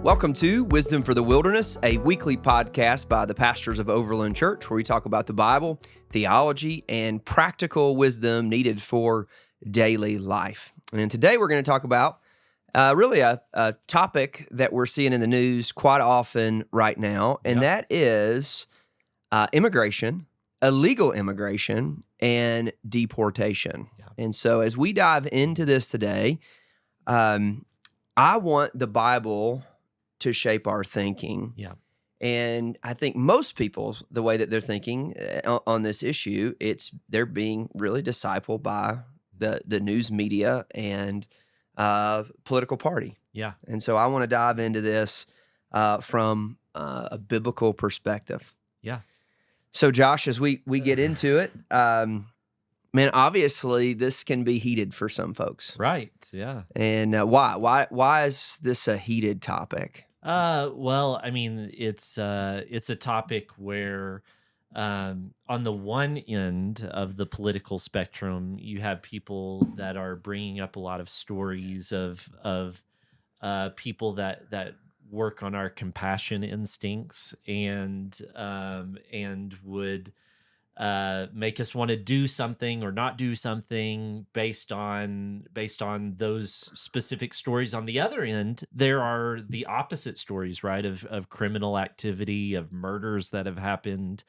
Welcome to Wisdom for the Wilderness, a weekly podcast by the pastors of Overland Church, where we talk about the Bible, theology, and practical wisdom needed for daily life. And today we're going to talk about really a topic that we're seeing in the news quite often right now, and that is immigration, illegal immigration, and deportation. Yeah. And so as we dive into this today, I want the Bible to shape our thinking. Yeah. And I think most people, the way that they're thinking on this issue, they're being really discipled by the news media and political party. Yeah. And so I want to dive into this from a biblical perspective. Yeah. So Josh, as we get into it, man, obviously this can be heated for some folks. Right. Yeah. And why is this a heated topic? Well, I mean, it's a topic where, on the one end of the political spectrum, you have people that are bringing up a lot of stories of people that work on our compassion instincts and would make us want to do something or not do something based on those specific stories. On the other end, there are the opposite stories, right? Of criminal activity, of murders that have happened,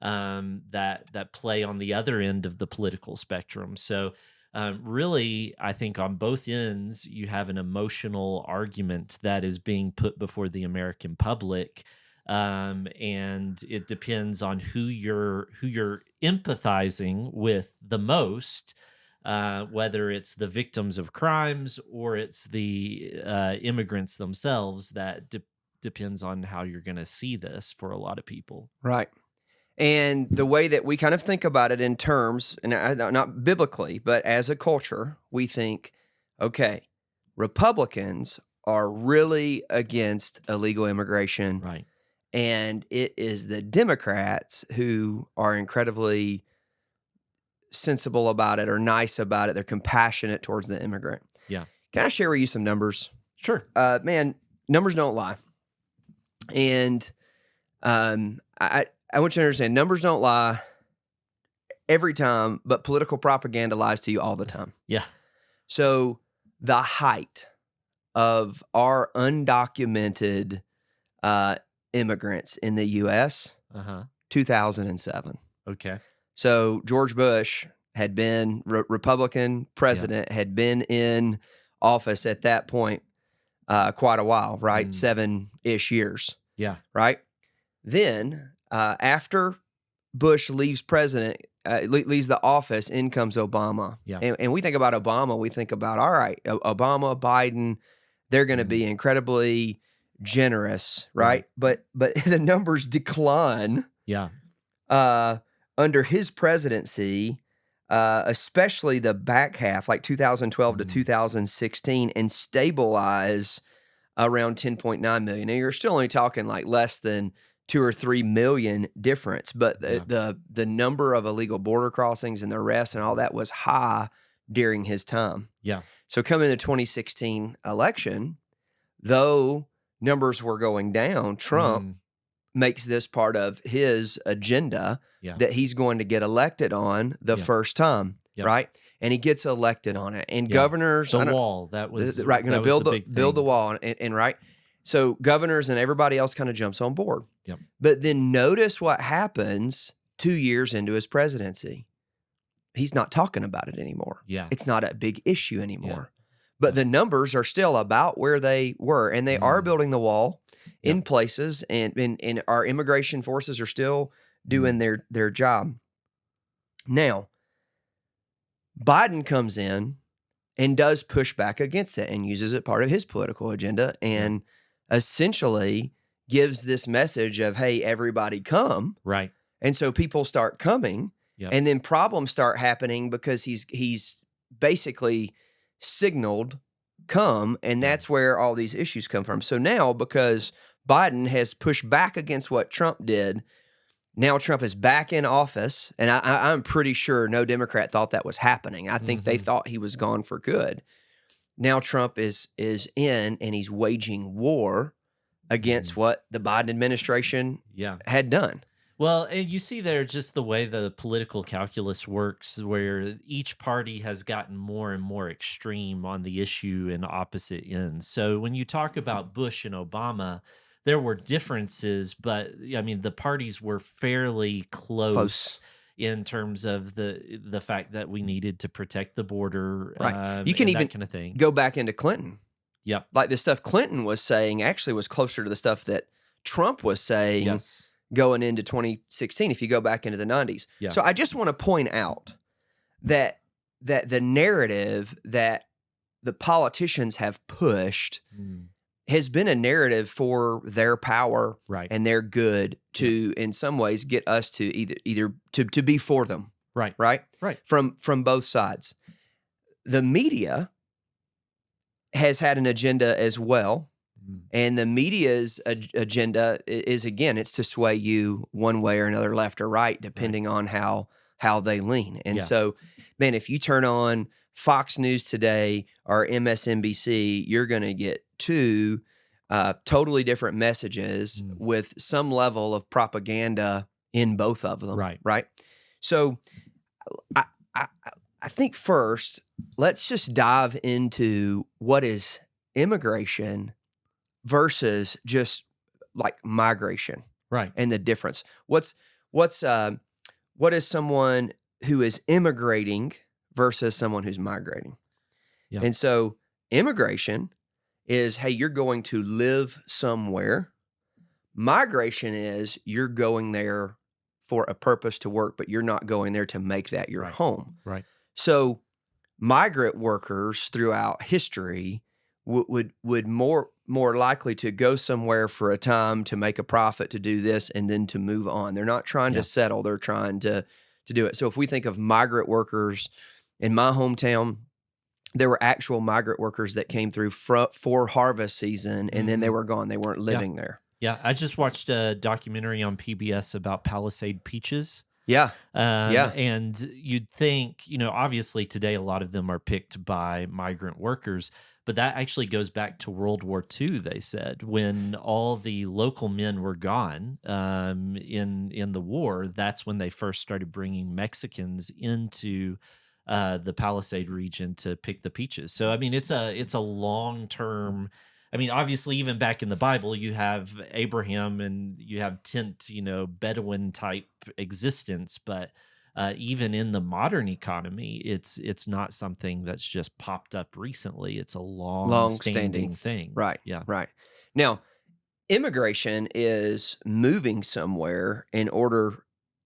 that play on the other end of the political spectrum. So really, I think on both ends, you have an emotional argument that is being put before the American public. And it depends on who you're empathizing with the most, whether it's the victims of crimes or it's the immigrants themselves. That depends on how you're going to see this for a lot of people. Right. And the way that we kind of think about it in terms, and not biblically, but as a culture, we think, okay, Republicans are really against illegal immigration. Right. And it is the Democrats who are incredibly sensible about it or nice about it. They're compassionate towards the immigrant. Yeah. Can I share with you some numbers? Sure. Man, numbers don't lie. And I want you to understand, numbers don't lie every time, but political propaganda lies to you all the time. Yeah. So the height of our undocumented immigrants in the U.S., 2007. Okay. So George Bush had been Republican president, had been in office at that point quite a while, right? 7-ish years. Yeah. Right? Then after Bush leaves leaves the office, in comes Obama. Yeah. And we think about Obama, we think about, all right, Obama, Biden, they're going to be incredibly generous, right? But the numbers decline. Yeah. Under his presidency, especially the back half, like 2012 to 2016, and stabilize around 10.9 million. Now, you're still only talking like less than 2 or 3 million difference, but the number of illegal border crossings and the arrests and all that was high during his time. Yeah. So coming to the 2016 election, though numbers were going down, Trump makes this part of his agenda that he's going to get elected on the first time, right? And he gets elected on it. And governors... The wall, that was... Right, going to build the wall, and right? So governors and everybody else kind of jumps on board. Yep. But then notice what happens 2 years into his presidency. He's not talking about it anymore. Yeah. It's not a big issue anymore. But the numbers are still about where they were, and they are building the wall in places, and our immigration forces are still doing their job. Now, Biden comes in and does push back against it and uses it part of his political agenda and essentially gives this message of, hey, everybody come. Right. And so people start coming, and then problems start happening because he's basically signaled come, and that's where all these issues come from. So now, because Biden has pushed back against what Trump did, now Trump is back in office, and I'm pretty sure no Democrat thought that was happening. I think they thought he was gone for good. Now Trump is in, and he's waging war against what the Biden administration Yeah. had done. Well, and you see there just the way the political calculus works, where each party has gotten more and more extreme on the issue and opposite ends. So when you talk about Bush and Obama, there were differences, but I mean the parties were fairly close Close. in terms of the fact that we needed to protect the border, Right. You can and even that kind of thing. go back into Clinton. Yep. Like the stuff Clinton was saying actually was closer to the stuff that Trump was saying Yes. going into 2016 if you go back into the 90s. Yeah. So I just want to point out that the narrative that the politicians have pushed Mm, has been a narrative for their power right. and their good to in some ways get us to either to be for them, Right. right? Right. From both sides. The media has had an agenda as well. Mm, And the media's agenda is, again, it's to sway you one way or another, left or right, depending on how they lean. And Yeah. so, man, if you turn on Fox News today or MSNBC, you're going to get two totally different messages Mm. with some level of propaganda in both of them. Right. Right. So I, I, I think first, let's just dive into what is immigration versus just like migration Right. and the difference. What is someone who is immigrating versus someone who's migrating? Yeah. And so immigration is, hey, you're going to live somewhere. Migration is you're going there for a purpose to work, but you're not going there to make that your Right. home. Right. So migrant workers throughout history would more likely to go somewhere for a time to make a profit, to do this, and then to move on. They're not trying Yeah. to settle. They're trying to do it. So if we think of migrant workers in my hometown, there were actual migrant workers that came through for harvest season, and then they were gone. They weren't living there. Yeah, I just watched a documentary on PBS about Palisade peaches. Yeah. And you'd think, obviously today a lot of them are picked by migrant workers, but that actually goes back to World War II, they said, when all the local men were gone in the war. That's when they first started bringing Mexicans into the Palisade region to pick the peaches. So, I mean, it's a long-term. I mean, obviously, even back in the Bible, you have Abraham and you have tent, Bedouin type existence. But even in the modern economy, it's not something that's just popped up recently. It's a long-standing thing. Right. Yeah. Right. Now, immigration is moving somewhere in order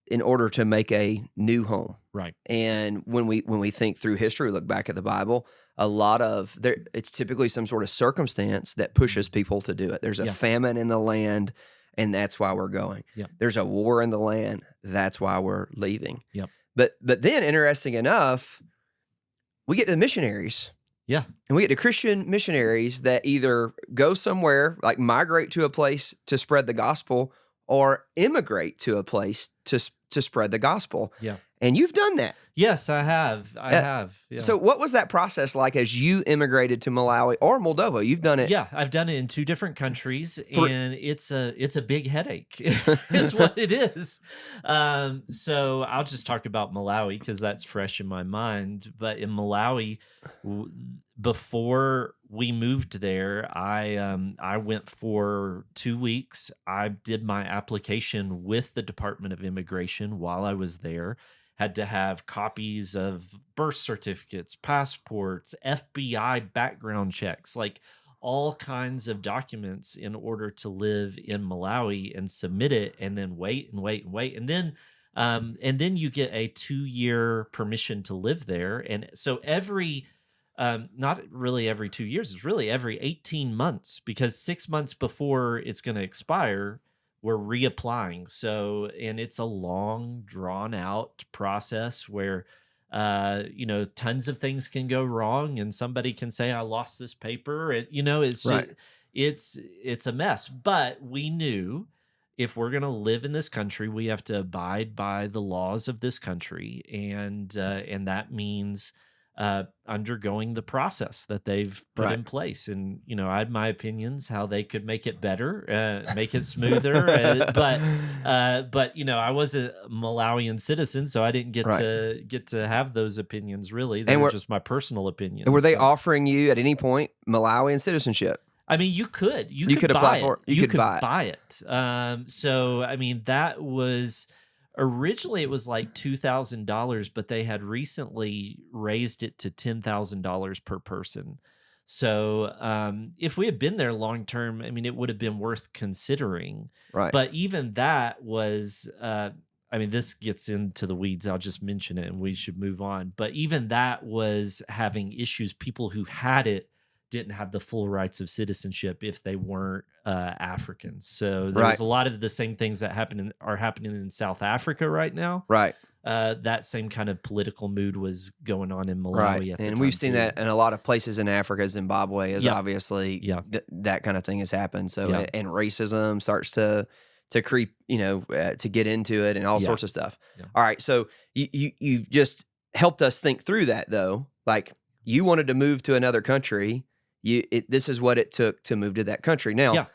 to make a new home. Right. And when we think through history, look back at the Bible, a lot of it's typically some sort of circumstance that pushes people to do it. There's a Yeah. famine in the land, and that's why we're going. Yeah. There's a war in the land, that's why we're leaving. Yep. But then, interesting enough, we get to the missionaries. Yeah. And we get to Christian missionaries that either go somewhere, like migrate to a place to spread the gospel, or immigrate to a place to spread the gospel. Yeah. And you've done that. Yes, I have. I have. Yeah. So what was that process like as you immigrated to Malawi or Moldova? You've done it. Yeah, I've done it in 2 different countries, and it's a big headache. Is what it is. So I'll just talk about Malawi because that's fresh in my mind. But in Malawi, before we moved there, I went for 2 weeks. I did my application with the Department of Immigration while I was there. Had to have copies of birth certificates, passports, FBI background checks, like all kinds of documents in order to live in Malawi and submit it, and then wait and wait and wait. And then you get a 2-year permission to live there. And so not really every 2 years, it's really every 18 months, because 6 months before it's going to expire, we're reapplying. So, and it's a long, drawn out process where, tons of things can go wrong, and somebody can say, "I lost this paper." It's Right. it's a mess. But we knew if we're going to live in this country, we have to abide by the laws of this country, and that means undergoing the process that they've put Right. in place. And, I had my opinions how they could make it better, make it smoother. But I was a Malawian citizen, so I didn't get Right. to have those opinions really. They And were were just my personal and opinions. were they So, offering you at any point Malawian citizenship? I mean, you could could apply buy for it. it. You could buy it. buy it. So I mean, that was originally it was like $2,000, but they had recently raised it to $10,000 per person. So if we had been there long term, I mean, it would have been worth considering. Right. But even that was, I mean, this gets into the weeds. I'll just mention it, and we should move on. But even that was having issues. People who had it didn't have the full rights of citizenship if they weren't Africans. So there was Right. a lot of the same things that are happening in South Africa right now. Right. That same kind of political mood was going on in Malawi Right. at the And time we've seen too. that in a lot of places in Africa. Zimbabwe is Yeah. obviously Yeah. that kind of thing has happened. So Yeah. and racism starts to creep, to get into it and all Yeah. sorts of stuff. Yeah. All right. So you just helped us think through that though. Like you wanted to move to another country. This is what it took to move to that country. Now, Yeah.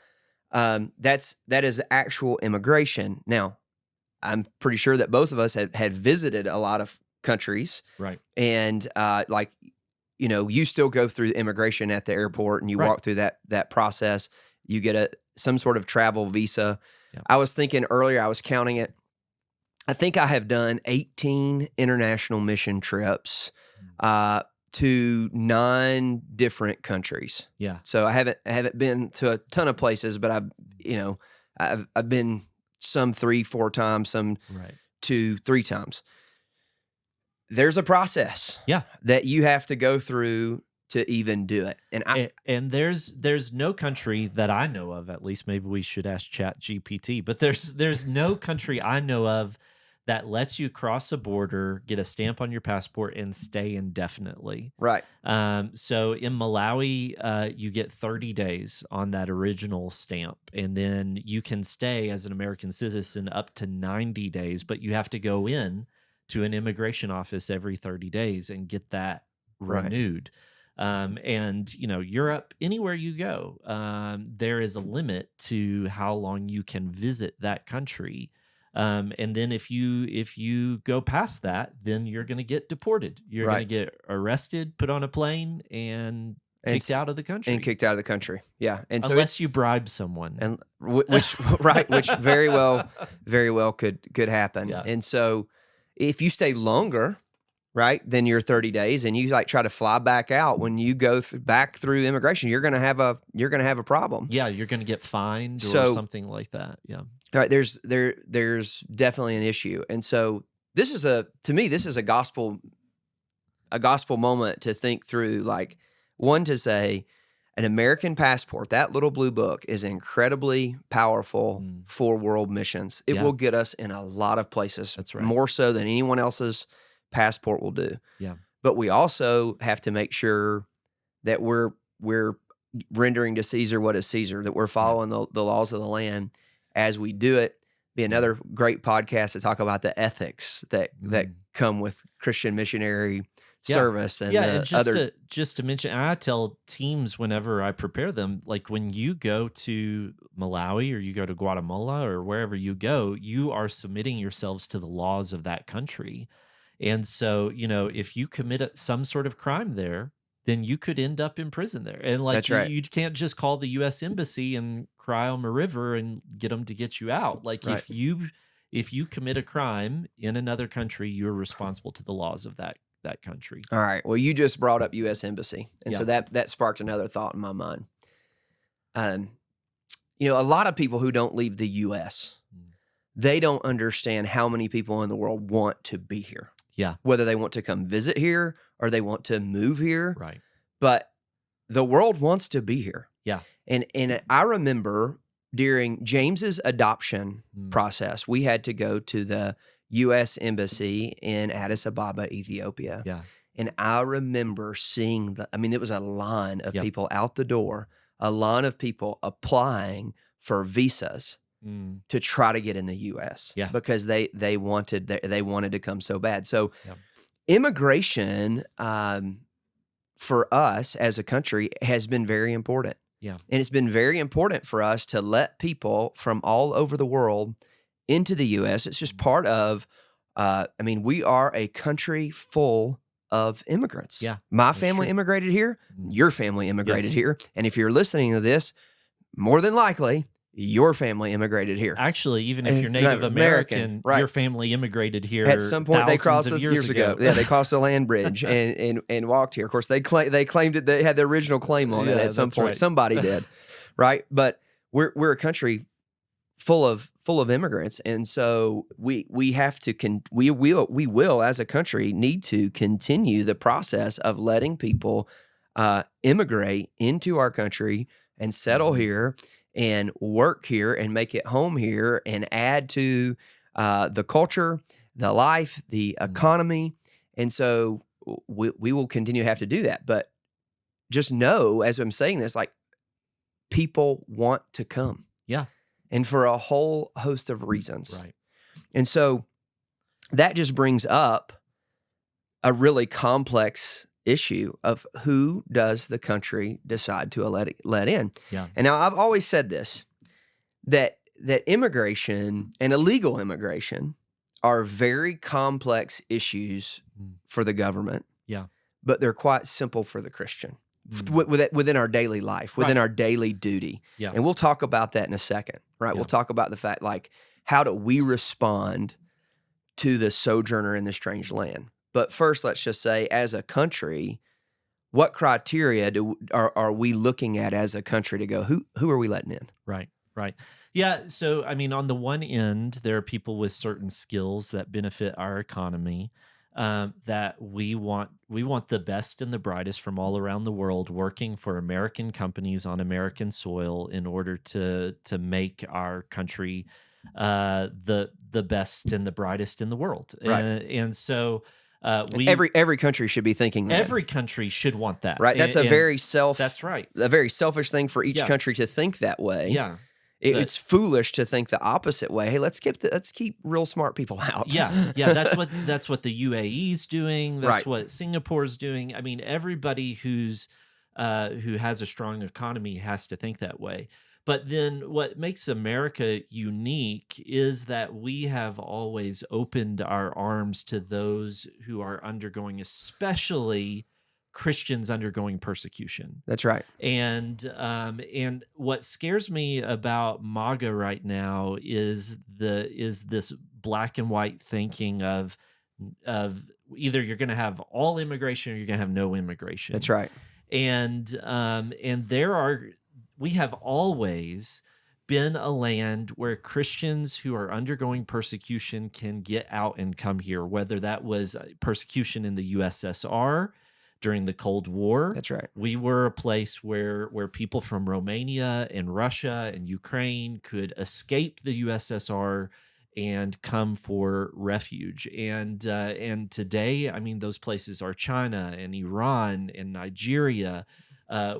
that is actual immigration. Now, I'm pretty sure that both of us had visited a lot of countries, Right. and you still go through immigration at the airport, and you Right. walk through that process. You get some sort of travel visa. Yeah. I was thinking earlier, I was counting it. I think I have done 18 international mission trips to 9 different countries. Yeah. So I haven't been to a ton of places, but I've been some 3-4 times, some Right. 2-3 times. There's a process Yeah. that you have to go through to even do it. And there's no country that I know of, at least maybe we should ask Chat GPT, but there's no country I know of that lets you cross a border, get a stamp on your passport, and stay indefinitely. Right. So in Malawi, you get 30 days on that original stamp, and then you can stay as an American citizen up to 90 days, but you have to go in to an immigration office every 30 days and get that Right. renewed. And Europe, anywhere you go, there is a limit to how long you can visit that country. And then if you go past that, then you're going to get deported. You're going to get arrested, put on a plane, and kicked out of the country. And kicked out of the country. Yeah. And so unless you bribe someone. and which which very well could happen. Yeah. And so if you stay longer, right, than your 30 days, and you try to fly back out when you go back through immigration, you're going to have a problem. Yeah, you're going to get fined or So- something like that. Yeah. All right, there's definitely an issue. And so to me this is a gospel moment to think through, like, one, to say an American passport, that little blue book, is incredibly powerful for world missions. It Yeah. will get us in a lot of places. That's right. More so than anyone else's passport will do. Yeah. But we also have to make sure that we're rendering to Caesar what is Caesar, that we're following the laws of the land as we do it. Be another great podcast to talk about the ethics that come with Christian missionary service and and other. just to mention, I tell teams whenever I prepare them, like when you go to Malawi or you go to Guatemala or wherever you go, you are submitting yourselves to the laws of that country. And so, if you commit some sort of crime there, then you could end up in prison there. And like, That's right. you can't just call the U.S. Embassy and cry them a river and get them to get you out. Like Right. if you commit a crime in another country, you're responsible to the laws of that country. All right. Well, you just brought up U.S. Embassy, and so Yeah. that sparked another thought in my mind. A lot of people who don't leave the U.S., they don't understand how many people in the world want to be here. Yeah. Whether they want to come visit here or they want to move here. Right. But the world wants to be here. Yeah. And I remember during James's adoption process, we had to go to the U.S. Embassy in Addis Ababa, Ethiopia. Yeah. And I remember seeing it was a line of Yep. people out the door, a line of people applying for visas to try to get in the U.S. Yeah. because they wanted to come so bad. So Yep. immigration for us as a country has been very important. Yeah. And it's been very important for us to let people from all over the world into the U.S. It's just part of, we are a country full of immigrants. Yeah, My that's family true. immigrated here. Your family immigrated Yes. here. And if you're listening to this, more than likely, your family immigrated here. Actually, even if It's you're not Native American, American, right. your family immigrated here At some point, they crossed thousands of years ago. Yeah, they crossed the land bridge and walked here. Of course, they claimed it. They had the original claim on it at some that's point. right. Somebody did, right? But we're a country full of immigrants, and so we have to we will as a country need to continue the process of letting people immigrate into our country and settle here and work here and make it home here and add to the culture, the life, the economy. And so we will continue to have to do that. But just know, as I'm saying this, like, people want to come. Yeah. And for a whole host of reasons. Right. And so that just brings up a really complex issue of who does the country decide to let in. Yeah. And now I've always said this, that immigration and illegal immigration are very complex issues for the government. Yeah. But they're quite simple for the Christian within our daily life, within our daily duty. Yeah. And we'll talk about that in a second, right? Yeah. We'll talk about the fact, like, how do we respond to the sojourner in the strange land? But first, let's just say, as a country, what criteria are we looking at as a country to go, who are we letting in? Right. Right. Yeah. So, I mean, on the one end, there are people with certain skills that benefit our economy, that we want the best and the brightest from all around the world working for American companies on American soil in order to make our country the best and the brightest in the world. Right. And so every country should be thinking that. Every country should want that. Right. That's that's right. A very selfish thing for each country to think that way. Yeah. It's foolish to think the opposite way. Hey, let's keep real smart people out. Yeah. That's what the UAE's doing. That's what Singapore's doing. I mean, everybody who has a strong economy has to think that way. But then what makes America unique is that we have always opened our arms to those who are undergoing, especially Christians undergoing persecution. That's right. And what scares me about MAGA right now is this black and white thinking of either you're going to have all immigration or you're going to have no immigration. That's right. And we have always been a land where Christians who are undergoing persecution can get out and come here, whether that was persecution in the USSR during the Cold War. That's right. We were a place where people from Romania and Russia and Ukraine could escape the USSR and come for refuge. And today, I mean, those places are China and Iran and Nigeria,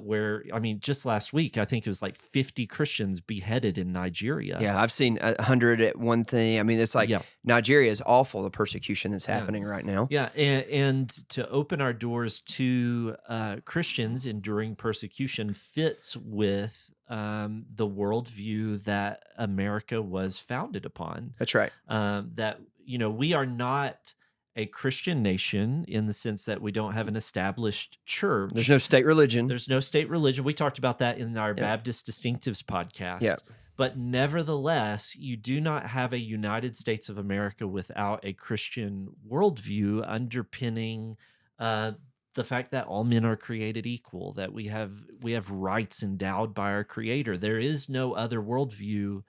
where, I mean, just last week, I think it was like 50 Christians beheaded in Nigeria. Yeah, I've seen 100 at one thing. I mean, it's like Nigeria is awful, the persecution that's happening right now. Yeah, and to open our doors to Christians enduring persecution fits with the worldview that America was founded upon. That's right. That, we are not a Christian nation in the sense that we don't have an established church. There's no state religion. There's no state religion. We talked about that in our Baptist Distinctives podcast. Yeah. But nevertheless, you do not have a United States of America without a Christian worldview underpinning the fact that all men are created equal, that we have rights endowed by our Creator. There is no other worldview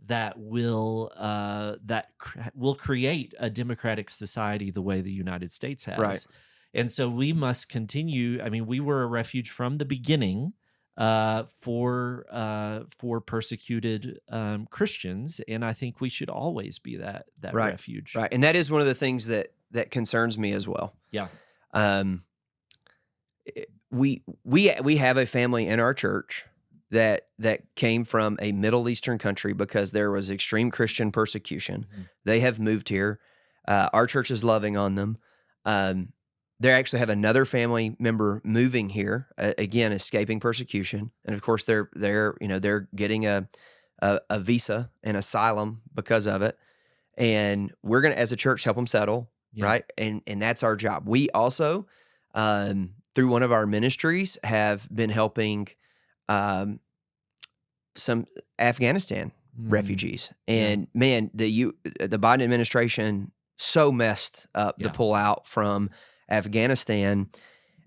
that will create a democratic society the way the United States has. Right. And so we must continue. I mean, we were a refuge from the beginning for persecuted Christians, and I think we should always be that refuge. Right, and that is one of the things that concerns me as well. Yeah. We have a family in our church that came from a Middle Eastern country because there was extreme Christian persecution. Mm-hmm. They have moved here. Our church is loving on them. They actually have another family member moving here, again, escaping persecution, and of course they're getting a visa and asylum because of it. And we're gonna, as a church, help them settle, Yeah. right? And that's our job. We also, through one of our ministries, have been helping some Afghanistan refugees. And man, the Biden administration so messed up the pullout from Afghanistan,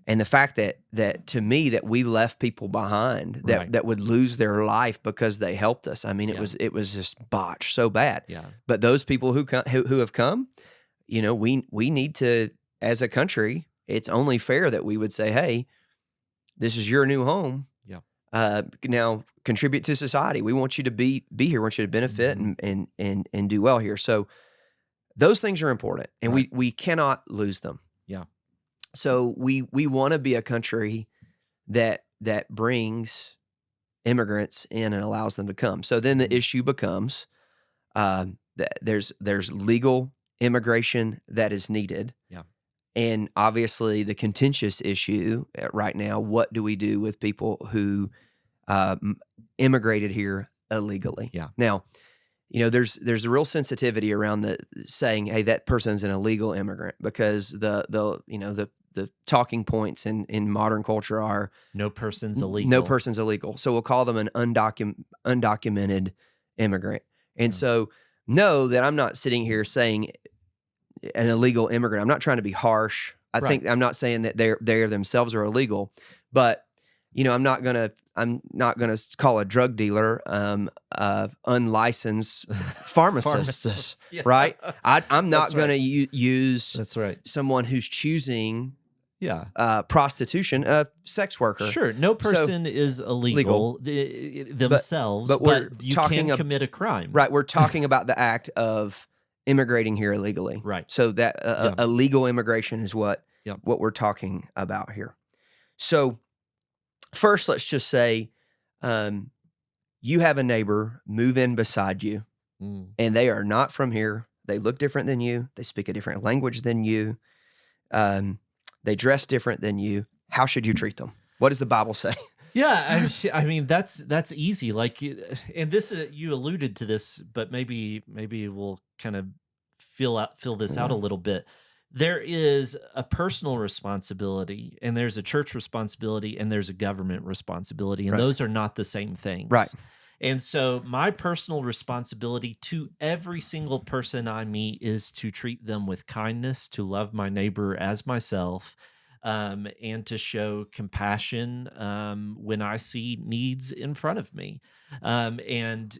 and the fact that to me that we left people behind that would lose their life because they helped us. I mean, it was just botched so bad. Yeah. But those people who have come, we need to, as a country, it's only fair that we would say, hey, this is your new home. Now contribute to society. We want you to be here. We want you to benefit and do well here. So those things are important, and we cannot lose them. Yeah. So we want to be a country that brings immigrants in and allows them to come. So then the issue becomes that there's legal immigration that is needed. Yeah. And obviously the contentious issue right now, what do we do with people who immigrated here illegally? Yeah. Now, there's a real sensitivity around the saying, hey, that person's an illegal immigrant, because the talking points in modern culture are no person's illegal. No person's illegal. So we'll call them an undocumented immigrant. And so know that I'm not sitting here saying an illegal immigrant. I'm not trying to be harsh. I think I'm not saying that they themselves are illegal, but I'm not gonna call a drug dealer unlicensed pharmacist, right? I'm not gonna use that's right someone who's choosing prostitution, a sex worker. Sure, no person is illegal themselves, but you can commit a crime. Right, we're talking about the act of immigrating here illegally. Right. So that illegal immigration is what we're talking about here. So first, let's just say you have a neighbor move in beside you, and they are not from here. They look different than you. They speak a different language than you. They dress different than you. How should you treat them? What does the Bible say? Yeah, I mean that's easy. Like, and this you alluded to this, but maybe we'll kind of fill this out a little bit. There is a personal responsibility, and there's a church responsibility, and there's a government responsibility, and those are not the same things. Right. And so my personal responsibility to every single person I meet is to treat them with kindness, to love my neighbor as myself, and to show compassion when I see needs in front of me. And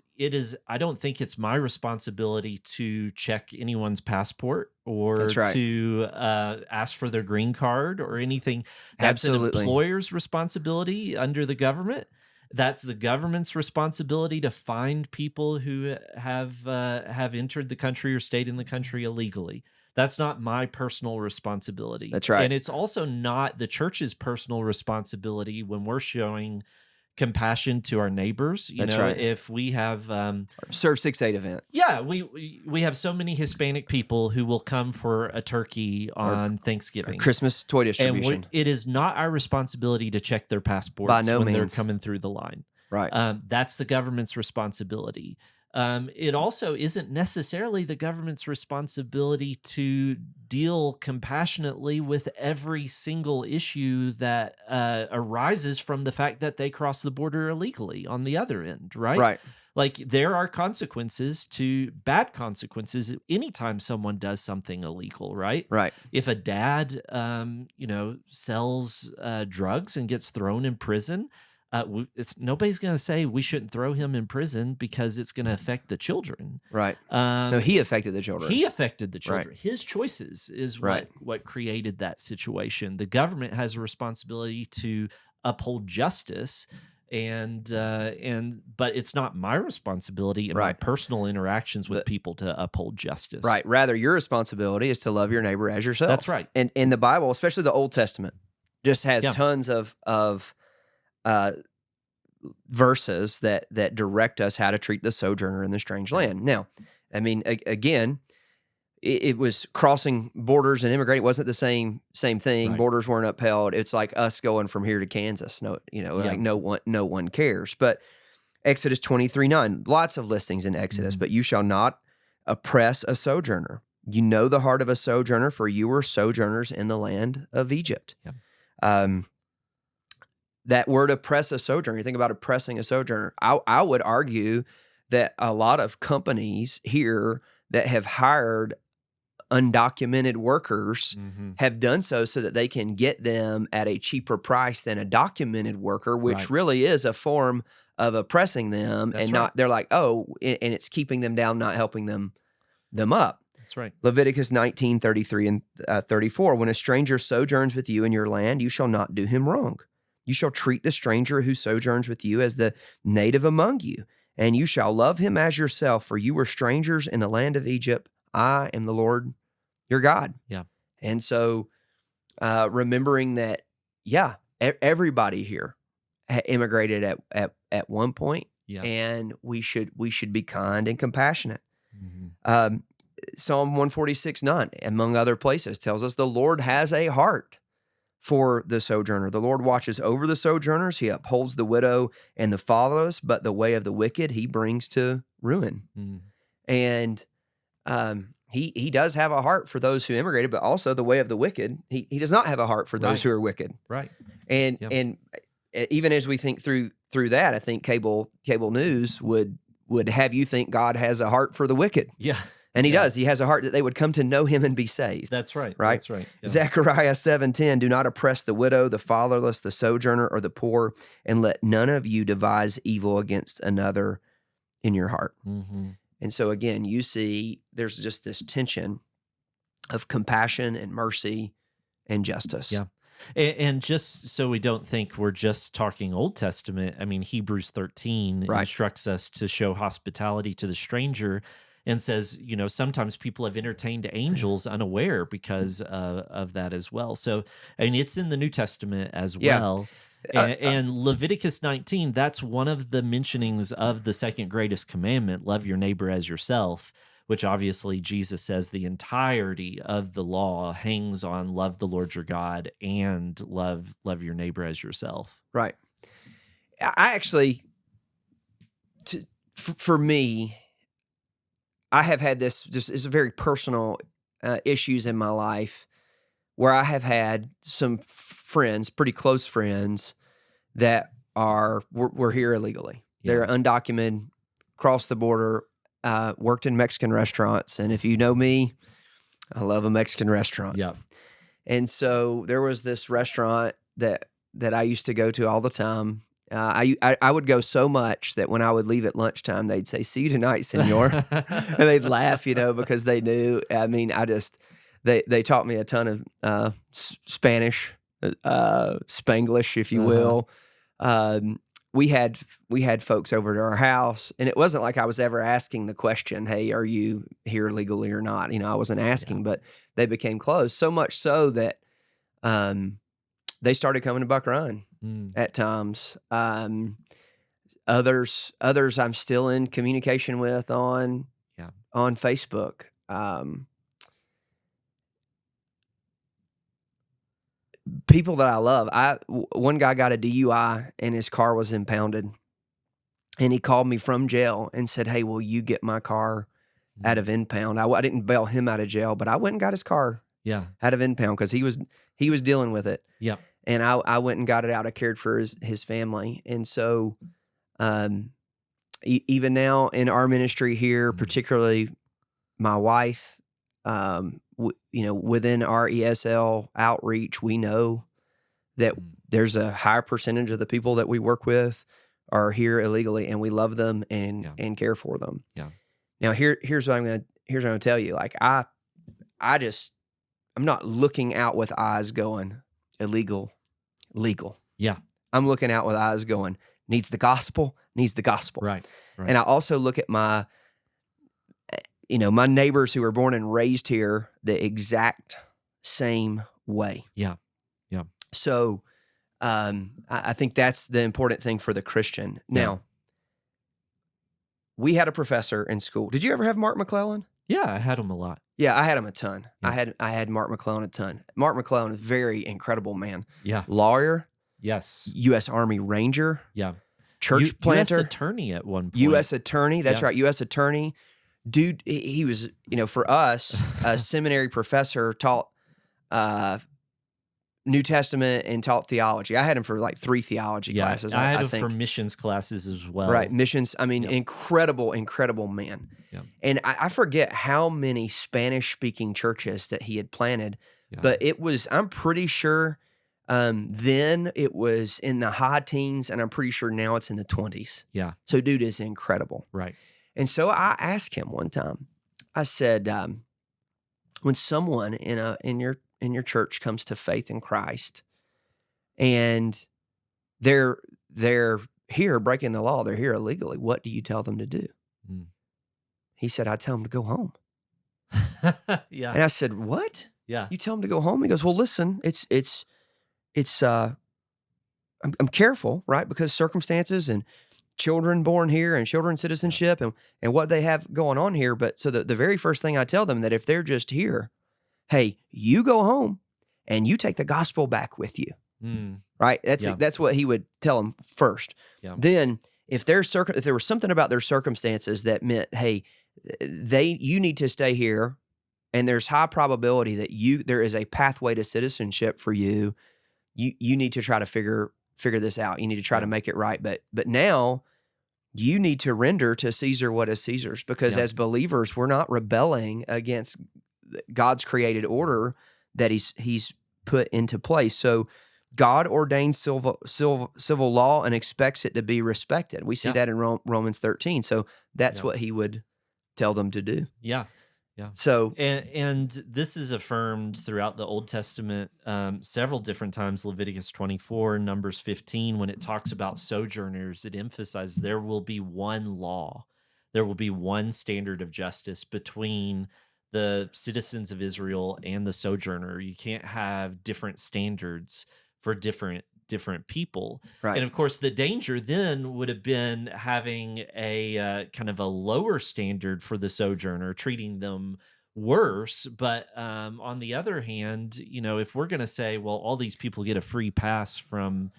I don't think it's my responsibility to check anyone's passport or to ask for their green card or anything. That's Absolutely. an employer's responsibility under the government. That's the government's responsibility to find people who have entered the country or stayed in the country illegally. That's not my personal responsibility. That's right. And it's also not the church's personal responsibility when we're showing compassion to our neighbors. That's right. If we have Serve 6-8 event. Yeah, we have so many Hispanic people who will come for a turkey on Thanksgiving, or Christmas toy distribution. And it is not our responsibility to check their passports By no when means. they're coming through the line. Right. That's the government's responsibility. It also isn't necessarily the government's responsibility to deal compassionately with every single issue that arises from the fact that they cross the border illegally on the other end, right? Right. Like, there are bad consequences anytime someone does something illegal, right? Right. If a dad, sells drugs and gets thrown in prison, nobody's going to say we shouldn't throw him in prison because it's going to affect the children. Right. No, he affected the children. He affected the children. Right. His choices is what created that situation. The government has a responsibility to uphold justice, but it's not my responsibility in my personal interactions with people to uphold justice. Right. Rather, your responsibility is to love your neighbor as yourself. That's right. And in the Bible, especially the Old Testament, just has tons of verses that direct us how to treat the sojourner in the strange land. Now, I mean, again, it was crossing borders and immigrating. It wasn't the same thing. Right. Borders weren't upheld. It's like us going from here to Kansas. No, like no one cares. But Exodus 23:9, lots of listings in Exodus, but you shall not oppress a sojourner. You know the heart of a sojourner, for you were sojourners in the land of Egypt. Yeah. That word oppress a sojourner, you think about oppressing a sojourner. I would argue that a lot of companies here that have hired undocumented workers have done so that they can get them at a cheaper price than a documented worker, which really is a form of oppressing them. That's and not they're like, oh, and it's keeping them down, not helping them up. That's right. Leviticus 19:33 and 34. When a stranger sojourns with you in your land, you shall not do him wrong. You shall treat the stranger who sojourns with you as the native among you, and you shall love him as yourself, for you were strangers in the land of Egypt. I am the Lord your God. Yeah. And so remembering that, everybody here immigrated at one point, and we should be kind and compassionate. Psalm 146:9, among other places, tells us the Lord has a heart for the sojourner. The Lord watches over the sojourners. He upholds the widow and the fatherless, but the way of the wicked he brings to ruin. And he does have a heart for those who immigrated, but also the way of the wicked. He does not have a heart for those who are wicked. Right. And even as we think through that, I think cable news would have you think God has a heart for the wicked. Yeah. And he does. He has a heart that they would come to know him and be saved. That's right. Right? That's right. Yeah. Zechariah 7:10, do not oppress the widow, the fatherless, the sojourner, or the poor, and let none of you devise evil against another in your heart. And so again, you see there's just this tension of compassion and mercy and justice. Yeah. And just so we don't think we're just talking Old Testament, I mean, Hebrews 13 instructs us to show hospitality to the stranger and says, sometimes people have entertained angels unaware because of that as well. So, I mean, it's in the New Testament as well. And Leviticus 19, that's one of the mentionings of the second greatest commandment, love your neighbor as yourself, which obviously Jesus says the entirety of the law hangs on love the Lord your God and love your neighbor as yourself. Right. I actually, for me, I have had this, just it's a very personal issues in my life where I have had some friends, pretty close friends, that were here illegally. They're undocumented, crossed the border, worked in Mexican restaurants. And if you know me, I love a Mexican restaurant. Yeah. And so there was this restaurant that I used to go to all the time. I would go so much that when I would leave at lunchtime, they'd say, "See you tonight, senor." And they'd laugh, because they knew. I mean, they taught me a ton of Spanish, Spanglish, if you will. We had folks over to our house, and it wasn't like I was ever asking the question, "Hey, are you here legally or not?" I wasn't asking, but they became close, so much so that they started coming to Buck Run at times. Others I'm still in communication with on Facebook. People that I love. One guy got a DUI and his car was impounded, and he called me from jail and said, "Hey, will you get my car out of impound?" I didn't bail him out of jail, but I went and got his car out of impound because he was dealing with it. Yeah. And I went and got it out. I cared for his family. And so even now in our ministry here, particularly my wife, within our ESL outreach, we know that there's a higher percentage of the people that we work with are here illegally, and we love them and care for them. Yeah. Now here's what I'm gonna tell you. Like I'm not looking out with eyes going illegal, legal. Yeah. I'm looking out with eyes going needs the gospel. Right. And I also look at my neighbors who were born and raised here the exact same way. Yeah. Yeah. So I think that's the important thing for the Christian. Now, we had a professor in school. Did you ever have Mark McClellan? Yeah, I had him a lot. Yeah, I had him a ton. Yeah. I had Mark McClellan a ton. Mark McClellan, very incredible man. Yeah. Lawyer, Yes. U.S. Army Ranger, Yeah. church U.S. planter, attorney at one point. U.S. attorney. That's Yeah. right, U.S. attorney. Dude, he was, for us, a seminary professor, taught New Testament and taught theology. I had him for like 3 theology Yeah. classes, I had I him for think. missions classes as well. Right, missions. I mean, Yep. incredible man. Yep. And I forget how many Spanish-speaking churches that he had planted, Yeah. but I'm pretty sure then it was in the high teens, and I'm pretty sure now it's in the 20s. Yeah. So dude is incredible. Right. And so I asked him one time, I said, when someone in your church comes to faith in Christ and they're here breaking the law, they're here illegally, what do you tell them to do? Mm. He said, I tell them to go home. Yeah. And I said, what? Yeah. You tell them to go home? He goes, well, listen, I'm careful, right? Because circumstances and children born here and children citizenship and what they have going on here. But so the very first thing I tell them, that if they're just here, hey, you go home and you take the gospel back with you. Mm. Right? Yeah. That's what he would tell them first. Yeah. Then if there was something about their circumstances that meant, hey, you need to stay here, and there's high probability that there is a pathway to citizenship for you. You need to try to figure this out. You need to try to make it right. But now you need to render to Caesar what is Caesar's, because as believers, we're not rebelling against God's created order that he's put into place. So God ordains civil law and expects it to be respected. We see that in Romans 13. So that's what he would tell them to do. Yeah. Yeah. So and this is affirmed throughout the Old Testament several different times. Leviticus 24, Numbers 15, when it talks about sojourners, it emphasizes there will be one law. There will be one standard of justice between the citizens of Israel and the sojourner. You can't have different standards for different people. Right. And of course, the danger then would have been having a kind of a lower standard for the sojourner, treating them worse. But on the other hand, if we're going to say, well, all these people get a free pass from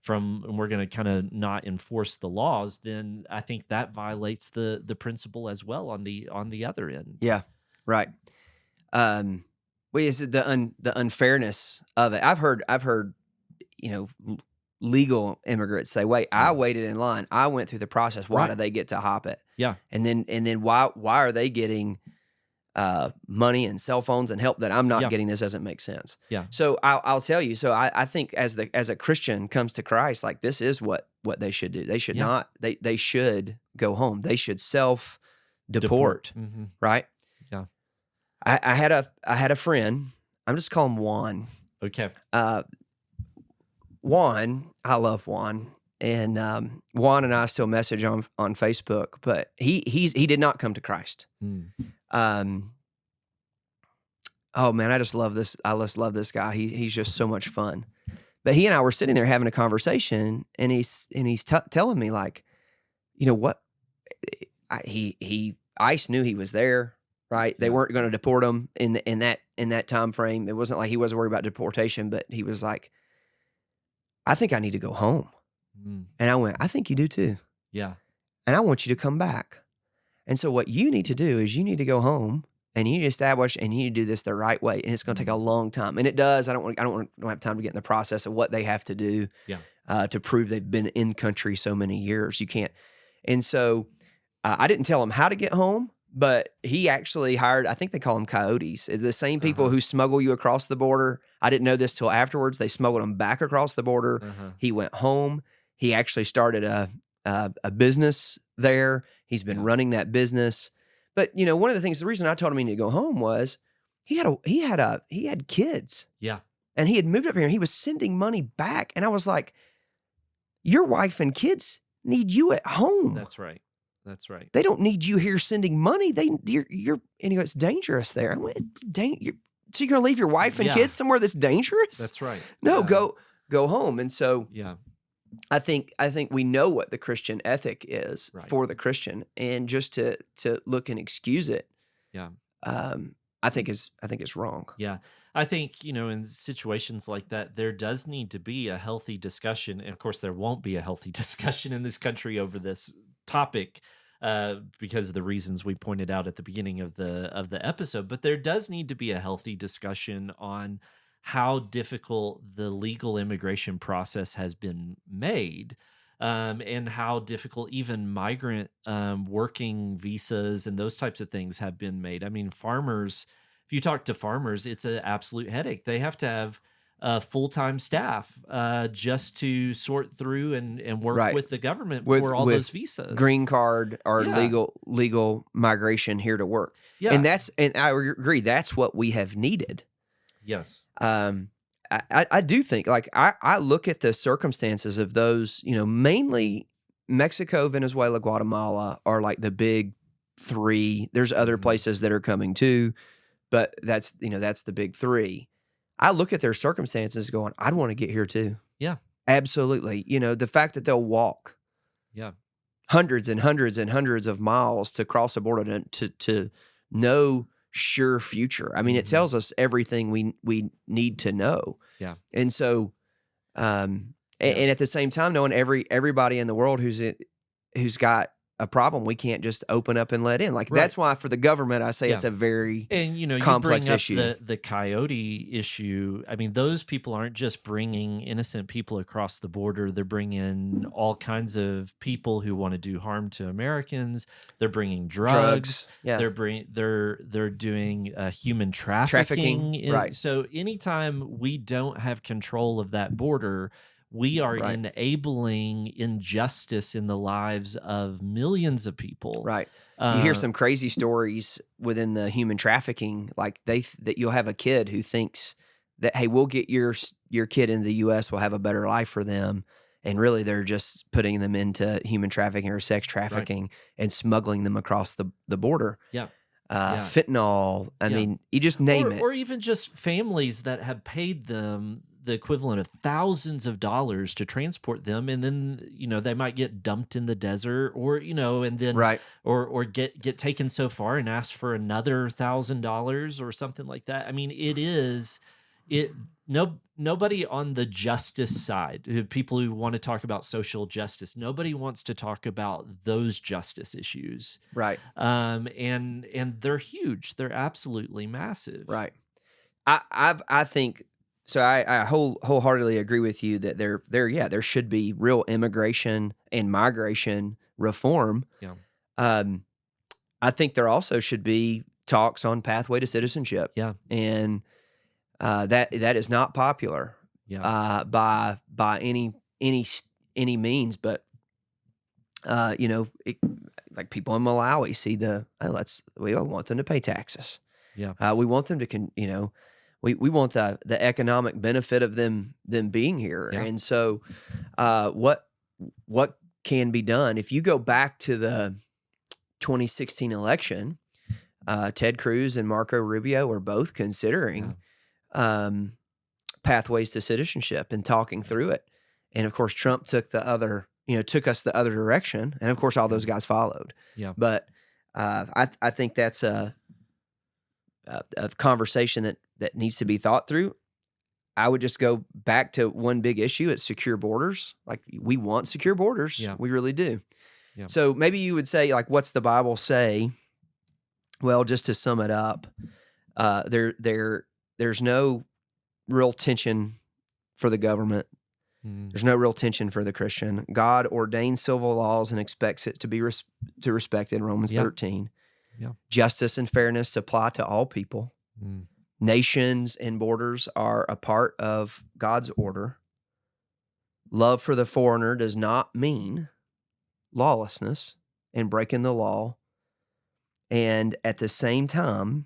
and we're going to kind of not enforce the laws, then I think that violates the principle as well on the other end. Yeah. Right. Is it the unfairness of it? I've heard legal immigrants say, wait, I waited in line. I went through the process. Why do they get to hop it? Yeah. And then why are they getting money and cell phones and help that I'm not getting? This doesn't make sense. Yeah. So I'll tell you. So I think as a Christian comes to Christ, like this is what they should do. They should not, they should go home. They should self-deport. Mm-hmm. Right? Yeah. I had a friend. I'm just calling him Juan. Okay. Juan, I love Juan, and Juan and I still message on Facebook, but he did not come to Christ. Oh man, I just love this. I just love this guy. He's just so much fun. But he and I were sitting there having a conversation, and he's telling me like, what? ICE knew he was there, right? They weren't going to deport him in that time frame. It wasn't like he wasn't worried about deportation, but he was like, I think I need to go home. And I went, I think you do too. Yeah. And I want you to come back. And so what you need to do is you need to go home and you need to establish and you need to do this the right way. And it's going to take a long time. And it does. I don't have time to get in the process of what they have to do to prove they've been in country so many years. You can't. And so I didn't tell him how to get home, but he actually hired, I think they call them coyotes. It's the same people who smuggle you across the border. I didn't know this till afterwards. They smuggled him back across the border. He went home. He actually started a business there. He's been running that business. But one of the things, the reason I told him he needed to go home was he had kids. Yeah. And he had moved up here and he was sending money back. And I was like, your wife and kids need you at home. That's right. That's right. They don't need you here sending money. It's dangerous there. I went, so you're gonna leave your wife and kids somewhere that's dangerous? That's right. No, go home. And so I think we know what the Christian ethic is for the Christian, and just to look and excuse it. Yeah. I think is wrong. Yeah. I think, in situations like that, there does need to be a healthy discussion. And of course, there won't be a healthy discussion in this country over this topic because of the reasons we pointed out at the beginning of the episode. But there does need to be a healthy discussion on how difficult the legal immigration process has been made. And how difficult even migrant working visas and those types of things have been made. I mean, farmers, if you talk to farmers, it's an absolute headache. They have to have full-time staff just to sort through and work Right. with the government With for all those visas. green card or Yeah. legal migration here to work. Yeah. And I agree, that's what we have needed. Yes. I do think, like, I look at the circumstances of those, mainly Mexico, Venezuela, Guatemala are like the big three. There's other Mhm. places that are coming too, but that's the big three. I look at their circumstances going, I'd want to get here too. Yeah. Absolutely. The fact that they'll walk Yeah. hundreds and hundreds and hundreds of miles to cross a border to no sure future. I mean, it Mhm. tells us everything we need to know. Yeah. And so, and at the same time, knowing everybody in the world who's got a problem, we can't just open up and let in. Like, Right. that's why for the government, I say Yeah. it's a very And you complex bring up issue. the coyote issue. I mean, those people aren't just bringing innocent people across the border. They're bringing all kinds of people who want to do harm to Americans. They're bringing drugs. Yeah. They're doing human trafficking. Right. So anytime we don't have control of that border, we are Right. enabling injustice in the lives of millions of people. Right. You hear some crazy stories within the human trafficking, like that you'll have a kid who thinks that, hey, we'll get your kid into the U.S., we'll have a better life for them, and really they're just putting them into human trafficking or sex trafficking and smuggling them across the border. Yeah. Fentanyl. I Yeah. mean, you just name it. Or even just families that have paid them the equivalent of thousands of dollars to transport them, and then they might get dumped in the desert, or and then Right. or get taken so far and ask for another $1,000 or something like that. I mean, nobody on the justice side, people who want to talk about social justice, nobody wants to talk about those justice issues. Right. And they're huge. They're absolutely massive. Right. I think so. I wholeheartedly agree with you that there should be real immigration and migration reform. Yeah. I think there also should be talks on pathway to citizenship. Yeah. And that is not popular. Yeah. By any means, but like people in Malawi see we want them to pay taxes. Yeah. We want them to we want the economic benefit of them being here. Yeah. And so what can be done if you go back to the 2016 election, Ted Cruz and Marco Rubio were both considering pathways to citizenship and talking through it. And of course, Trump took took us the other direction. And of course, all those guys followed. Yeah. But I think that's a conversation that needs to be thought through. I would just go back to one big issue. It's secure borders. Like, we want secure borders. Yeah. We really do. Yeah. So maybe you would say, like, what's the Bible say? Well, just to sum it up, there's no real tension for the government. There's no real tension for the Christian. God ordains civil laws and expects it to be respected. Romans 13. Yeah. Justice and fairness apply to all people. Nations and borders are a part of God's order. Love for the foreigner does not mean lawlessness and breaking the law. And at the same time,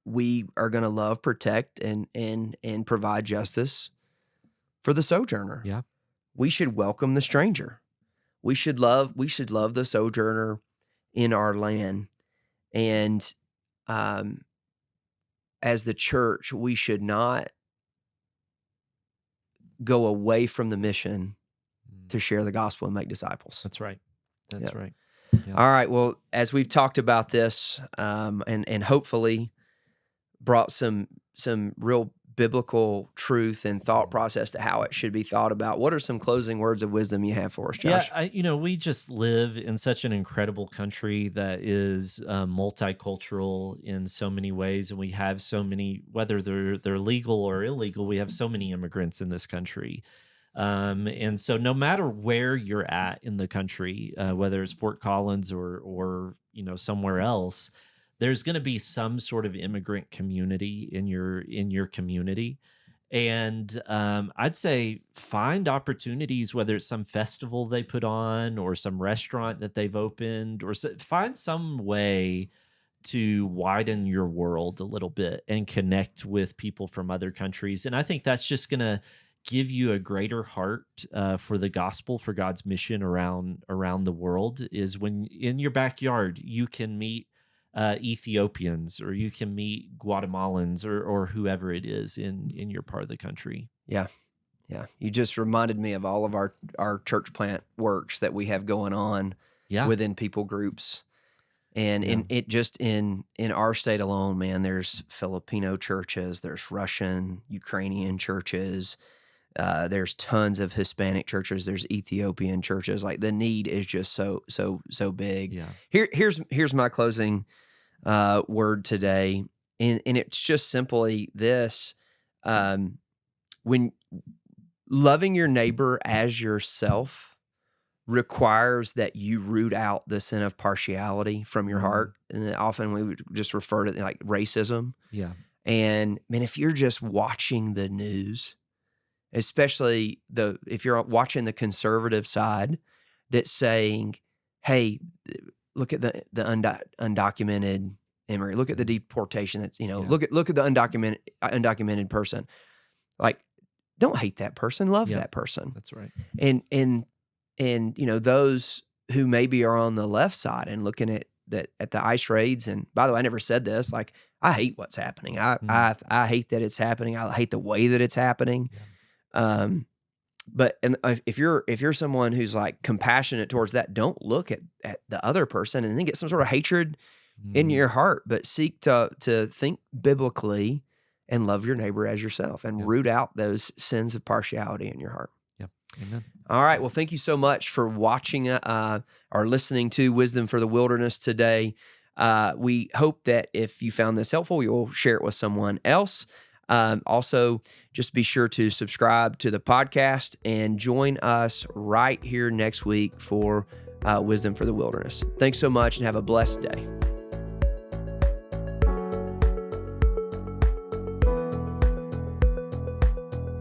we are going to love, protect, and provide justice for the sojourner. Yeah. We should welcome the stranger. We should love the sojourner in our land. And as the church, we should not go away from the mission to share the gospel and make disciples. That's right. That's right. Yeah. All right. Well, as we've talked about this, and hopefully brought some real biblical truth and thought process to how it should be thought about, what are some closing words of wisdom you have for us, Josh? Yeah, we just live in such an incredible country that is multicultural in so many ways, and we have so many, whether they're legal or illegal, we have so many immigrants in this country. And so, no matter where you're at in the country, whether it's Fort Collins or somewhere else, there's going to be some sort of immigrant community in your community. And I'd say find opportunities, whether it's some festival they put on or some restaurant that they've opened, or find some way to widen your world a little bit and connect with people from other countries. And I think that's just going to give you a greater heart for the gospel, for God's mission around the world, is when in your backyard you can meet Ethiopians, or you can meet Guatemalans, or whoever it is in your part of the country. Yeah. Yeah. You just reminded me of all of our church plant works that we have going on within people groups. And in our state alone, man, there's Filipino churches, there's Russian, Ukrainian churches, there's tons of Hispanic churches, there's Ethiopian churches. Like, the need is just so big. Yeah. Here's my closing word today, and it's just simply this: when loving your neighbor as yourself requires that you root out the sin of partiality from your heart, and often we would just refer to it like racism. Yeah. And man, if you're just watching the news, especially if you're watching the conservative side that's saying, hey, look at the undocumented immigrant, look at the deportation that's, look at the undocumented person. Like, don't hate that person, love that person. That's right. And those who maybe are on the left side and looking at the ICE raids, and by the way, I never said this, like, I hate what's happening. I hate that it's happening. I hate the way that it's happening. Yeah. But if you're someone who's like compassionate towards that, don't look at the other person and then get some sort of hatred in your heart, but seek to think biblically and love your neighbor as yourself, and root out those sins of partiality in your heart. Yep. Amen. All right. Well, thank you so much for watching or listening to Wisdom for the Wilderness today. We hope that if you found this helpful, you'll share it with someone else. Also, just be sure to subscribe to the podcast and join us right here next week for Wisdom for the Wilderness. Thanks so much, and have a blessed day.